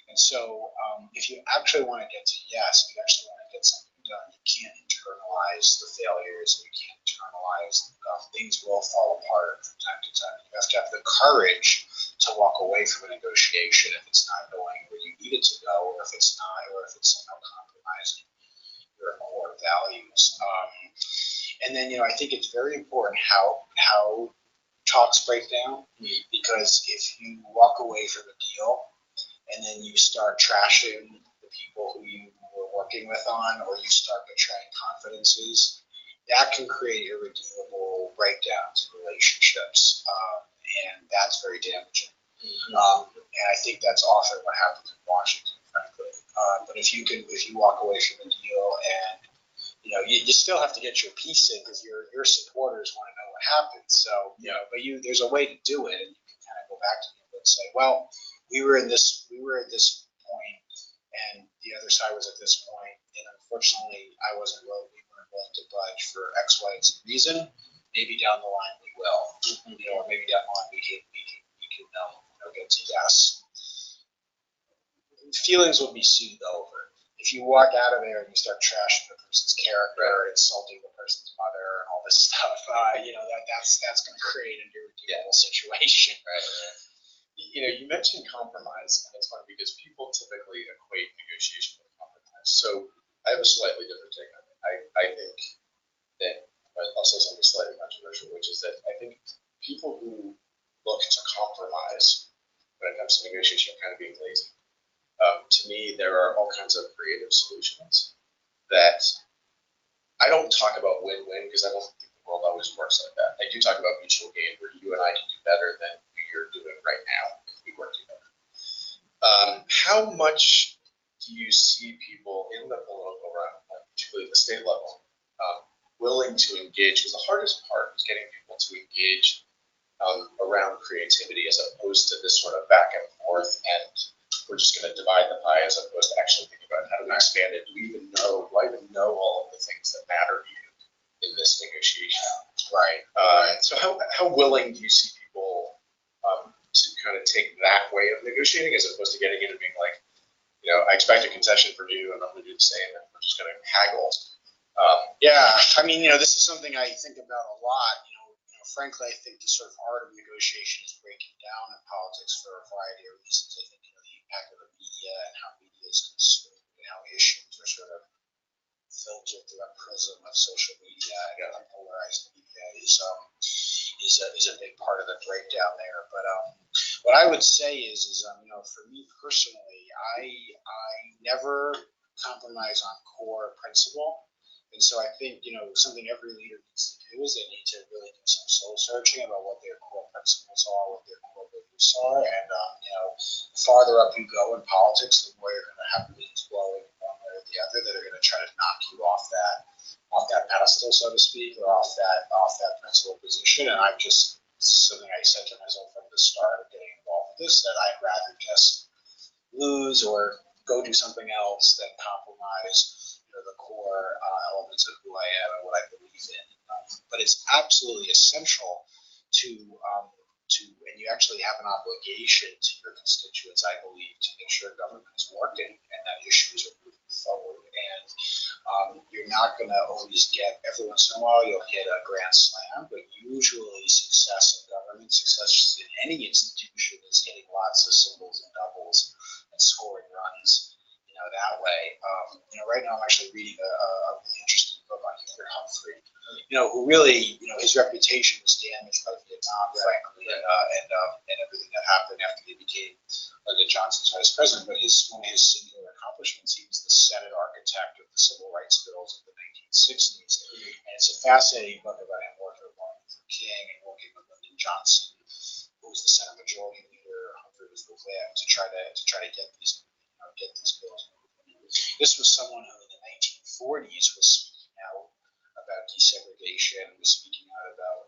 And so, if you actually want to get to yes, if you actually want to get something done, you can't internalize the failures, and you can't internalize things will fall apart from time to time. You have to have the courage to walk away from a negotiation if it's not going where you need it to go, or if it's somehow compromising your core values. And then, I think it's very important how talks break down, because if you walk away from a deal and then you start trashing the people who you were working with on, or you start betraying confidences, that can create irredeemable breakdowns in relationships, and that's very damaging. And I think that's often what happens in Washington, frankly. But if you walk away from the deal, and you still have to get your piece in, because your supporters want to know what happened. So but there's a way to do it, and you can kind of go back to people and say, well, we were at this point, and the other side was at this point, and unfortunately, we weren't willing to budge for X, Y, and Z reason. Maybe down the line we will, or maybe down the line we can get to yes. Feelings will be soothed over. If you walk out of there and you start trashing the person's character, insulting the person's mother, and all this stuff, that's going to create an irredeemable situation. Right. You mentioned compromise, and it's funny because people typically equate negotiation with compromise. So I have a slightly different take on it. I think that I'll say something slightly controversial, which is that I think people who look to compromise when it comes to negotiation are kind of being lazy. To me, there are all kinds of creative solutions that I don't talk about win-win, because I don't think the world always works like that. I do talk about mutual gain, where you and I can do better than you're doing right now if we work together. How much do you see people in the political realm, particularly at the state level, willing to engage? Because the hardest part is getting people to engage around creativity, as opposed to this sort of back and forth, and we're just going to divide the pie, as opposed to actually thinking about how to expand it. Do I even know all of the things that matter to you in this negotiation? Right. So how willing do you see people to kind of take that way of negotiating, as opposed to getting in and being like, I expect a concession from you, and I'm going to do the same, and we're just going to haggle? This is something I think about a lot. Frankly, I think the sort of art of negotiation is breaking down in politics for a variety of reasons. I think the impact of the media and how media is consumed, and how issues are sort of filtered through a prism of social media, and polarized media is a big part of the breakdown there. But what I would say is for me personally, I never compromise on core principle. And so I think, something every leader needs to do is they need to really do some soul searching about what their core principles are, what their core beliefs are. And, the farther up you go in politics, the more you're going to have winds blowing one way or the other that are going to try to knock you off that pedestal, so to speak, or off that principal position. And this is something I said to myself from the start of getting involved with this, that I'd rather just lose or go do something else than compromise the core elements of who I am and what I believe in. But it's absolutely essential to and you actually have an obligation to your constituents, I believe, to make sure government is working and that issues are moving forward. And you're not going to always get, every once in a while, you'll hit a grand slam, but usually success in government, success in any institution is hitting lots of singles and doubles and scoring runs, that way. Right now I'm actually reading a really interesting book on Hubert Humphrey, who really, his reputation was damaged by Vietnam, frankly, and everything that happened after he became the Johnson's vice president. But one of his singular accomplishments, he was the Senate architect of the civil rights bills of the 1960s. And it's a fascinating book about him working with Martin Luther King and working with Lyndon Johnson, who was the Senate Majority Leader. Humphrey was the whip to try to get these bills moving. This was someone who in the 1940s was speaking out about desegregation, was speaking out about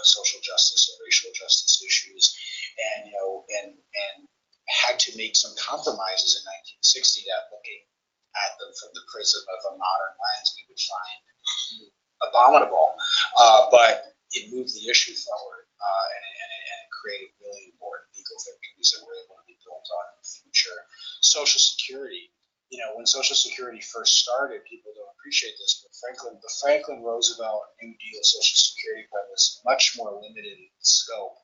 social justice and racial justice issues, and had to make some compromises in 1960 that, looking at them from the prism of a modern lens, we would find abominable, but it moved the issue forward, and it created really important legal victories that were able to be built on in the future. Social Security, when Social Security first started, people don't appreciate this, but the Franklin Roosevelt New Deal Social Security plan was much more limited in scope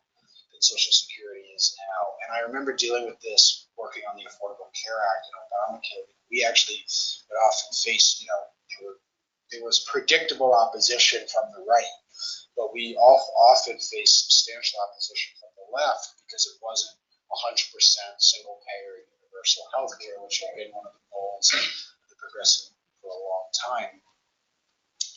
than Social Security is now. And I remember dealing with this, working on the Affordable Care Act and Obamacare. We actually would often face, there was predictable opposition from the right, but we often faced substantial opposition from the left because it wasn't 100% single payer universal health care, which had been one of the goals of the progressive for a long time.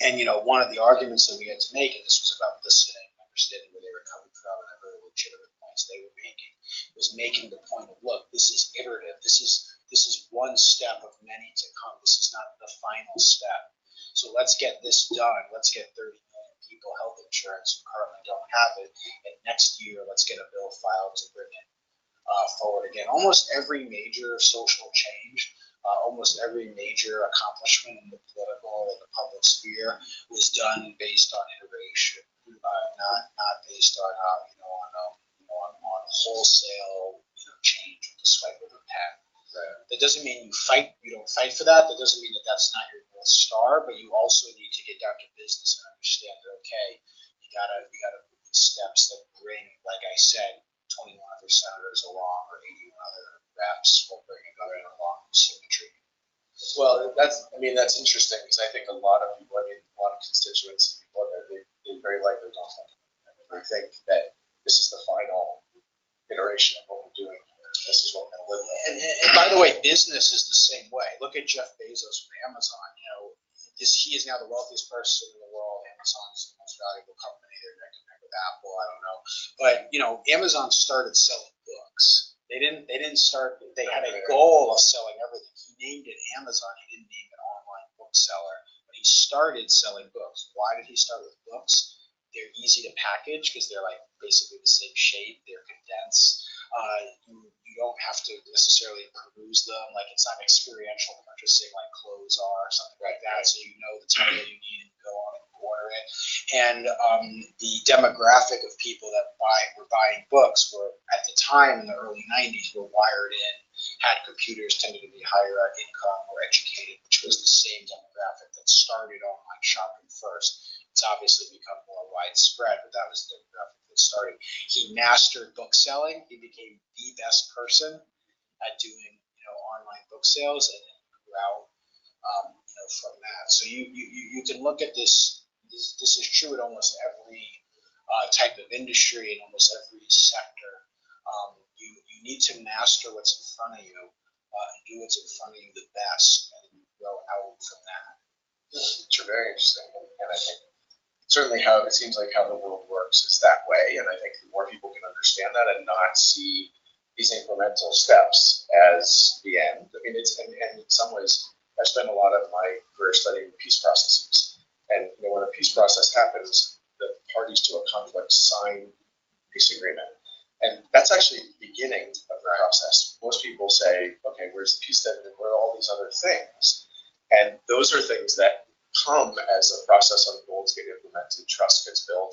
And one of the arguments that we had to make, and this was about listening, understanding where they were coming from, and the very legitimate points they were making, was making the point of, look, this is iterative. This is one step of many to come. This is not the final step. So let's get this done. Let's get 30 million people health insurance who currently don't have it, and next year let's get a bill filed to bring it forward again. Almost every major social change, almost every major accomplishment in the political and the public sphere was done based on iteration, not based on on wholesale change with the swipe of a pen. Right. That doesn't mean you don't fight for that. That doesn't mean that that's not your North Star, but you also need to get down to business and understand that, okay, you gotta move in steps that bring, like I said, 21 other senators along, or 81 other reps will bring another along symmetry. Well, that's interesting, because I think a lot of people, a lot of constituents, people, they very likely don't think. I think that this is the final iteration of what we're doing here. This is what we're going to live with. And by the way, business is the same way. Look at Jeff Bezos with Amazon. He is now the wealthiest person in the world. Amazon's the most valuable company. They're neck and neck with Apple. I don't know, but Amazon started selling books. They didn't start. They had a goal of selling everything. He named it Amazon. He didn't name it online bookseller. But he started selling books. Why did he start with books? They're easy to package because they're like basically the same shape. They're condensed. You don't have to necessarily peruse them. Like, it's not experiential purchasing like clothes are or something like that. So the title you need and go on and order it. And the demographic of people that were buying books were, at the time in the early 90s, were wired in, had computers, tended to be higher income or educated, which was the same demographic that started online shopping first. It's obviously become more widespread, but that was the demographic that started. He mastered book selling. He became the best person at doing online book sales, and then grew out from that. So you can look at this. This is true in almost every type of industry, in almost every sector. You need to master what's in front of you, and do what's in front of you the best, and grow out from that. It's very interesting, and I think certainly how it seems like how the world works is that way, and I think the more people can understand that and not see these incremental steps as the end. I mean, and in some ways, I spent a lot of my career studying peace processes, and when a peace process happens, the parties to a conflict sign a peace agreement, and that's actually the beginning of the process. Most people say, okay, where's the peace agreement? Where are all these other things? And those are things that come as the process unfolds, get implemented, trust gets built,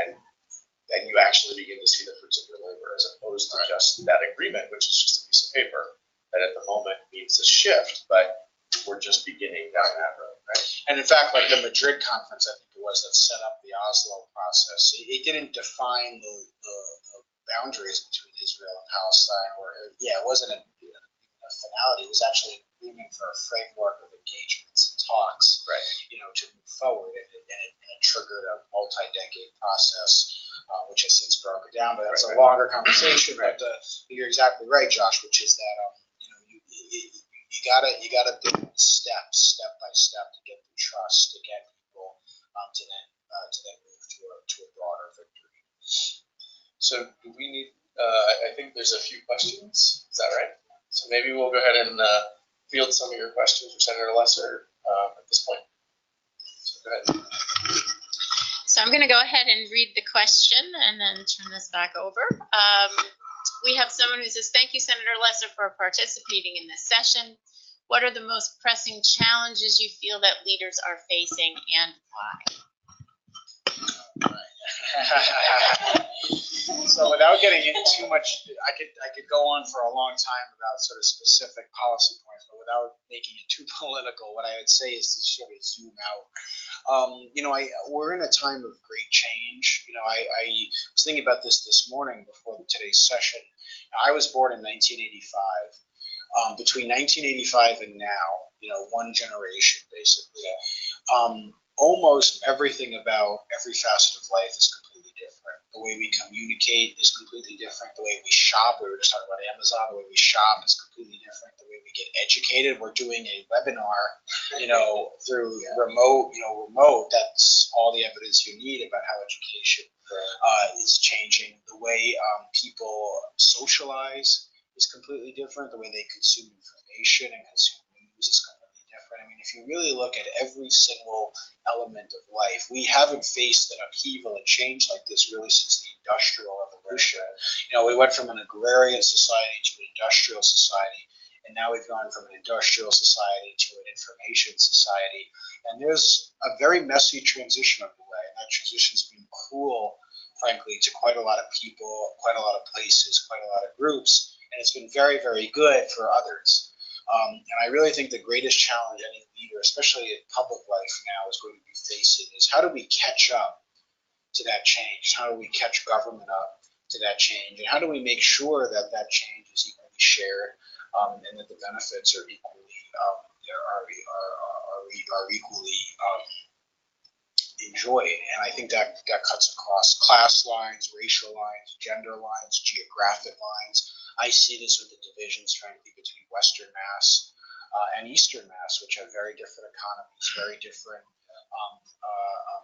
and then you actually begin to see the fruits of your labor, as opposed to just that agreement, which is just a piece of paper that at the moment means a shift, but we're just beginning down that road, right? And in fact, like the Madrid conference, I think it was, that set up the Oslo process, it didn't define the boundaries between Israel and Palestine, or it wasn't a finality. It was actually an agreement for a framework of engagements and talks, Right. To move forward, and it triggered a multi-decade process, which has since broken down. But that's a longer conversation. Right. But you're exactly right, Josh, which is that you gotta do step by step to get the trust, to get people to then move to a broader victory. So do we need? I think there's a few questions. Is that right? So maybe we'll go ahead and field some of your questions for Senator Lesser at this point. So go ahead. So I'm going to go ahead and read the question and then turn this back over. We have someone who says, thank you, Senator Lesser, for participating in this session. What are the most pressing challenges you feel that leaders are facing, and why? So without getting into too much, I could go on for a long time about sort of specific policy points, but without making it too political, what I would say is to sort of zoom out. We're in a time of great change. I was thinking about this morning before today's session. I was born in 1985. Between 1985 and now, one generation basically. Almost everything about every facet of life is completely different. The way we communicate is completely different. The way we shop, we were just talking about Amazon, the way we shop is completely different. The way we get educated, we're doing a webinar, through remote, that's all the evidence you need about how education is changing. The way people socialize is completely different. The way they consume information and consume news is completely different. I mean, if you really look at every single element of life, we haven't faced an upheaval and change like this really since the Industrial Revolution. We went from an agrarian society to an industrial society, and now we've gone from an industrial society to an information society. And there's a very messy transition underway, and that transition's been cruel, frankly, to quite a lot of people, quite a lot of places, quite a lot of groups, and it's been very, very good for others. And I really think the greatest challenge any leader, especially in public life now, is going to be facing is how do we catch up to that change? How do we catch government up to that change? And how do we make sure that that change is equally shared and that the benefits are equally enjoyed? And I think that cuts across class lines, racial lines, gender lines, geographic lines. I see this with the divisions, frankly, between Western Mass and Eastern Mass, which have very different economies, very different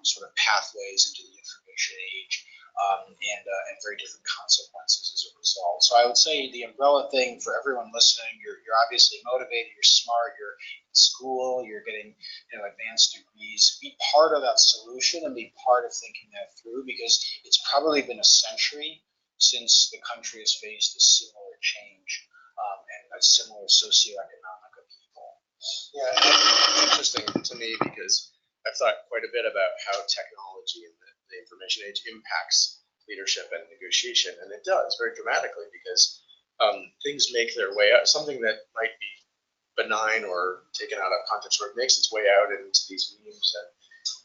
sort of pathways into the information age, and very different consequences as a result. So I would say the umbrella thing for everyone listening, you're obviously motivated, you're smart, you're in school, you're getting advanced degrees. Be part of that solution and be part of thinking that through, because it's probably been a century since the country has faced a similar change and a similar socioeconomic upheaval. Yeah, it's interesting to me because I've thought quite a bit about how technology and the information age impacts leadership and negotiation, and it does very dramatically because things make their way out. Something that might be benign or taken out of context, or it makes its way out into these memes and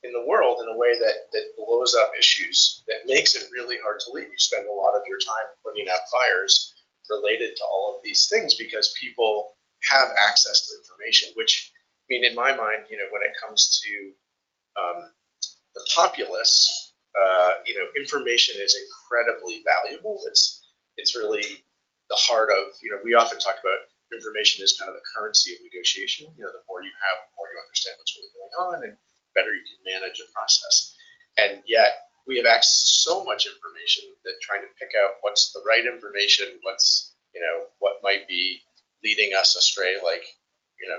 in the world in a way that blows up issues, that makes it really hard to lead. You spend a lot of your time putting out fires related to all of these things because people have access to information, which, I mean, in my mind, when it comes to the populace, information is incredibly valuable. It's really the heart of, we often talk about information as kind of the currency of negotiation. The more you have, the more you understand what's really going on, and better you can manage a process. And yet we have access to so much information that trying to pick out what's the right information, what's, what might be leading us astray, like,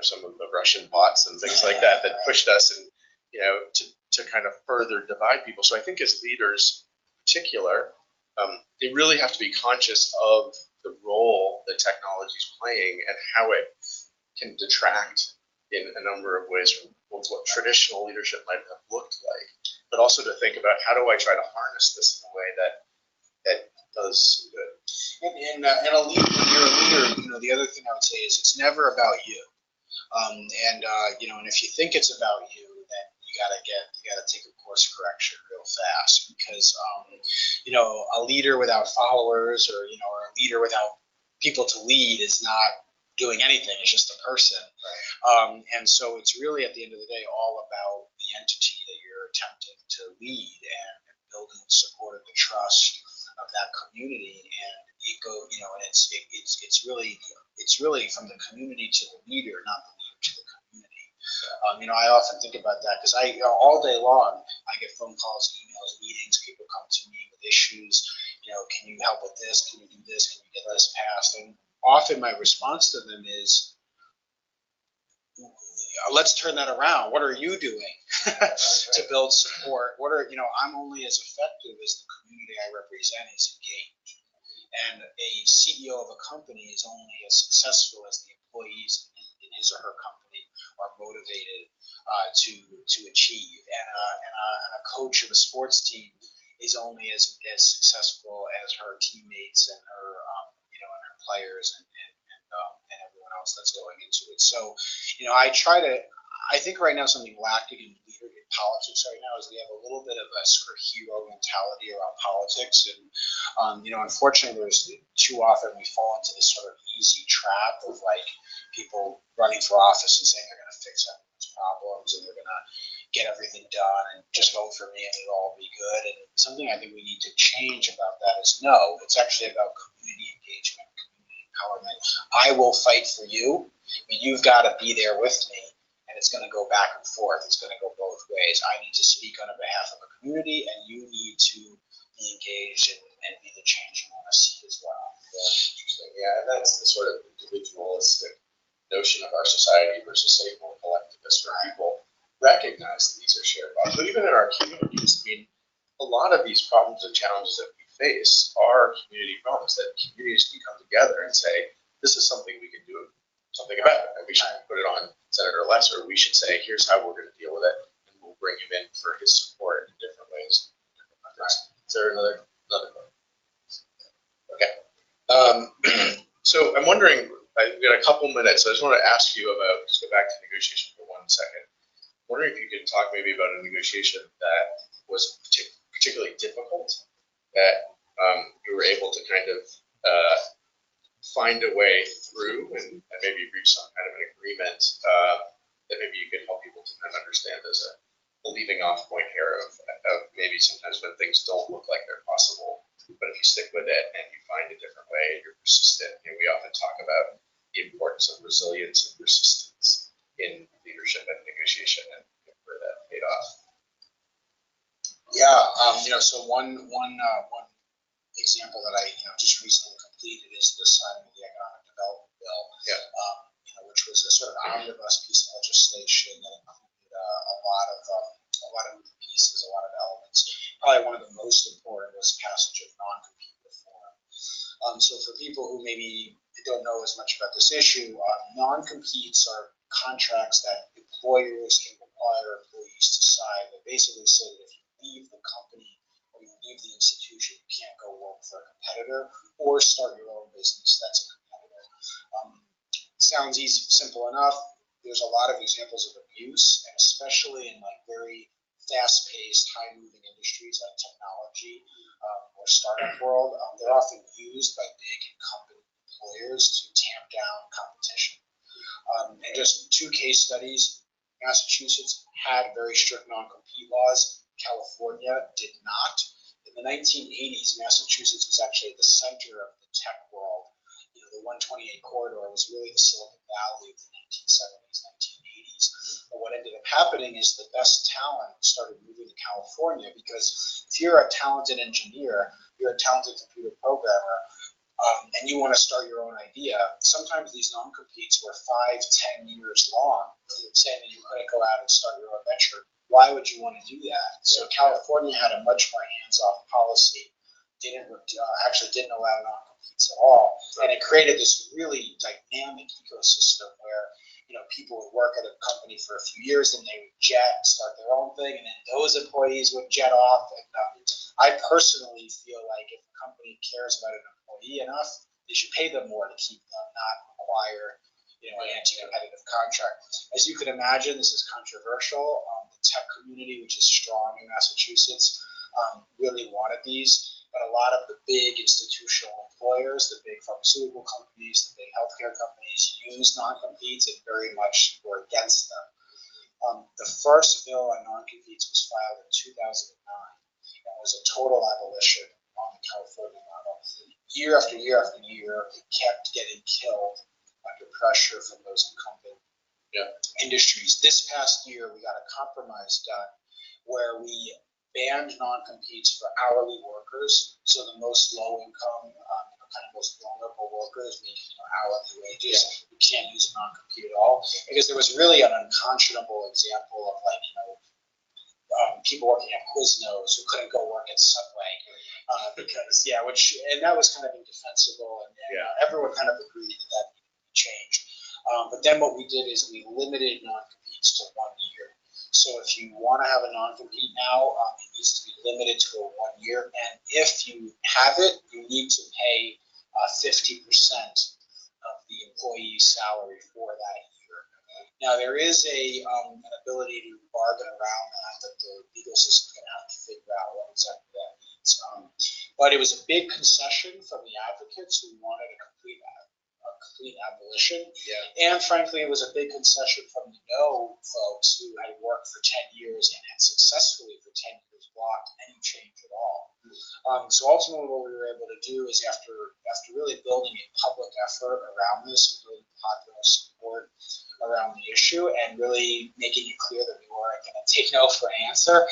some of the Russian bots and things like that pushed us and, to kind of further divide people. So I think as leaders in particular, they really have to be conscious of the role that technology is playing and how it can detract in a number of ways from what traditional leadership might have looked like, but also to think about how do I try to harness this in a way that that does some good. And a leader, when you're a leader, the other thing I would say is it's never about you. And if you think it's about you, then you gotta take a course correction real fast, because a leader without followers, or a leader without people to lead is not doing anything. It's just a person. Right. And so it's really, at the end of the day, all about the entity that you're attempting to lead, and building the support and the trust of that community. And it's really from the community to the leader, not the leader to the community. I often think about that, because all day long I get phone calls, emails, meetings. People come to me with issues. Can you help with this? Can you do this? Can you get this passed? And often my response to them is, let's turn that around. What are you doing to build support? I'm only as effective as the community I represent is engaged. And a CEO of a company is only as successful as the employees in his or her company are motivated to achieve. And a coach of a sports team is only as successful as her teammates and her her players and everyone else that's going into it. So I think right now something lacking in politics right now is we have a little bit of a sort of hero mentality around politics. And unfortunately, there's too often we fall into this sort of easy trap of like people running for office and saying they're going to fix everyone's problems and they're going to get everything done and just vote for me and it'll all be good. And something I think we need to change about that is, no, it's actually about community engagement, community empowerment. I will fight for you, but you've got to be there with me. And it's going to go back and forth. It's going to go both ways. I need to speak on behalf of a community, and you need to be engaged and be the change you want to see as well. Yeah, interesting. Yeah, and that's the sort of individualistic notion of our society versus, say, more collectivist, where people recognize that these are shared problems. But even in our communities, a lot of these problems and challenges that we face are community problems that communities can come together and say, this is something we can do something about it, and we should put it on Senator Weiss, or we should say, here's how we're going to deal with it, and we'll bring him in for his support in different ways. Is there another one? Okay. So I'm wondering, I've got a couple minutes. I just want to ask you about, just go back to negotiation for 1 second. I'm wondering if you could talk maybe about a negotiation that was particularly difficult, that you were able to kind of find a way through and maybe reach some kind of an agreement that maybe you could help people to kind of understand as a leaving off point here of maybe sometimes when things don't look like they're possible, but if you stick with it and you find a different way and you're persistent. We often talk about the importance of resilience and persistence in leadership and negotiation, and where that paid off. Yeah, so one example that I just recently completed is the signing of the Economic Development Bill, which was a sort of omnibus piece of legislation that included a lot of moving pieces, a lot of elements. Probably one of the most important was passage of non-compete reform. So for people who maybe don't know as much about this issue, non-competes are contracts that employers can require employees to sign that basically say that if you leave the company or you leave the institution, you can't go work for a competitor or start your own business that's a competitor. Sounds easy, simple enough. There's a lot of examples of abuse, and especially in like very fast-paced, high-moving industries like technology or startup world. They're often used by big incumbent employers to tamp down competition. And just two case studies. Massachusetts had very strict non-compete laws. California did not. In the 1980s, Massachusetts was actually at the center of the tech world. The 128 corridor was really the Silicon Valley of the 1970s, 1980s. But what ended up happening is the best talent started moving to California, because if you're a talented engineer, you're a talented computer programmer, and you want to start your own idea, sometimes these non-competes were 5-10 years long, saying that you couldn't go out and start your own venture. Why would you want to do that? So California had a much more hands-off policy, didn't allow non-competes at all, and it created this really dynamic ecosystem where people would work at a company for a few years, and they would jet and start their own thing, and then those employees would jet off, and I personally feel like if a company cares about an employee enough, they should pay them more to keep them, not require an anti-competitive contract. As you can imagine, this is controversial. The tech community, which is strong in Massachusetts, really wanted these, but a lot of the big institutional employers, the big pharmaceutical companies, the big healthcare companies use non-competes and very much were against them. The first bill on non-competes was filed in 2009 and was a total abolition on the California model. Year after year after year, it kept getting killed under pressure from those incumbent industries. This past year, we got a compromise done where we banned non-competes for hourly workers, so the most low-income, kind of most vulnerable workers making hourly wages. We can't use a non-compete at all because there was really an unconscionable example of people working at Quiznos who couldn't go work at Subway because and that was kind of indefensible, and everyone kind of agreed that needed to be changed. But then what we did is we limited non-competes to 1 year. So if you want to have a non-compete now, it needs to be limited to a 1 year. And if you have it, you need to pay 50% of the employee's salary for that year. Now, there is an ability to bargain around that the legal system is going to have to figure out what exactly that means. But it was a big concession from the advocates who wanted a complete abolition. And frankly, it was a big concession from the no folks who had worked for 10 years and had successfully for 10 years blocked any change at all. So ultimately what we were able to do is after really building a public effort around this and building popular support around the issue and really making it clear that we weren't going to take no for an answer,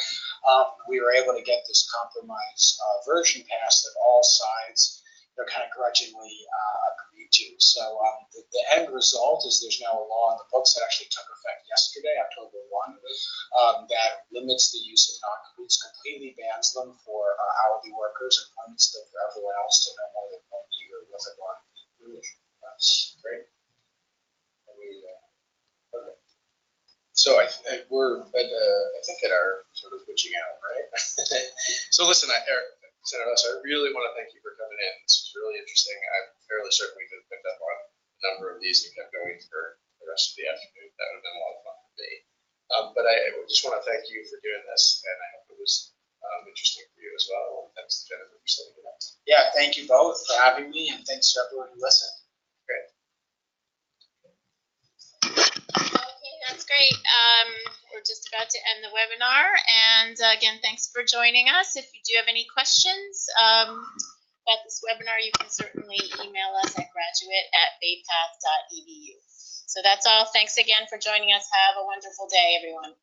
we were able to get this compromise version passed that all sides kind of grudgingly agreed to. So the end result is there's now a law in the books that actually took effect yesterday, October 1, that limits the use of non-competes, completely bans them for hourly workers and limits them for everyone else to no more than 1 year with a non-compete. That's great. Okay. So we're I think at our sort of witching out, right? So listen, Senator Weiss, I really want to thank you for coming in. This was really interesting. I'm fairly certain we could have picked up on a number of these and kept going for the rest of the afternoon. That would have been a lot of fun for me. But I just want to thank you for doing this, and I hope it was interesting for you as well. And thanks to Jennifer for setting it up. Yeah, thank you both for having me, and thanks to everyone who listened. Great. Okay, that's great. We're just about to end the webinar, and again, thanks for joining us. If you do have any questions about this webinar, you can certainly email us at graduate@baypath.edu. So that's all. Thanks again for joining us. Have a wonderful day, everyone.